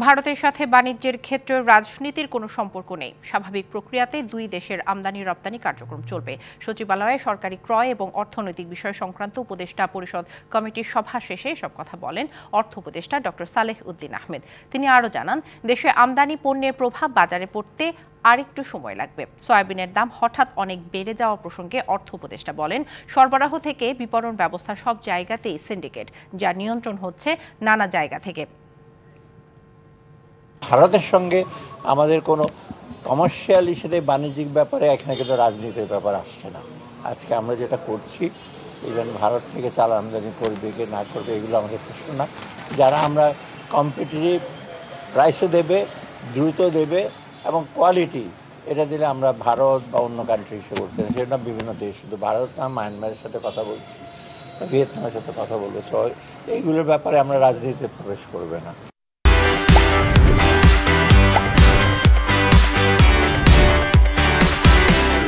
ভারতের সাথে বাণিজ্যের ক্ষেত্রে রাজনীতির কোনো সম্পর্ক নেই। স্বাভাবিক প্রক্রিয়াতে দুই দেশের আমদানি রপ্তানি কার্যক্রম চলবে। সচিবালয়ে সরকারি ক্রয় এবং অর্থনৈতিক বিষয় সংক্রান্ত উপদেষ্টা পরিষদ কমিটির সভা শেষে এসব কথা বলেন অর্থ উপদেষ্টা ডক্টর সালেহ উদ্দিন আহমেদ। তিনি আরও জানান, দেশে আমদানি পণ্যের প্রভাব বাজারে পড়তে আরেকটু সময় লাগবে। সয়াবিনের দাম হঠাৎ অনেক বেড়ে যাওয়া প্রসঙ্গে অর্থ উপদেষ্টা বলেন, সরবরাহ থেকে বিপণন ব্যবস্থা সব জায়গাতেই সিন্ডিকেট, যার নিয়ন্ত্রণ হচ্ছে নানা জায়গা থেকে। ভারতের সঙ্গে আমাদের কোনো কমার্শিয়াল ইস্যুতে বাণিজ্যিক ব্যাপারে এখানে কিন্তু রাজনীতির ব্যাপার আসছে না। আজকে আমরা যেটা করছি, ইভেন ভারত থেকে চাল আমদানি করবে কি না করবে এগুলো আমাদের প্রশ্ন না। যারা আমরা কম্পিটিটিভ প্রাইসে দেবে, দ্রুত দেবে এবং কোয়ালিটি এটা দিলে আমরা ভারত বা অন্য কান্ট্রি হিসেবে করতে না। সেটা বিভিন্ন দেশ, শুধু ভারত না, মায়ানমারের সাথে কথা বলছি, ভিয়েতনামের সাথে কথা বলবো। সো এইগুলোর ব্যাপারে আমরা রাজনীতিতে প্রবেশ করবে না।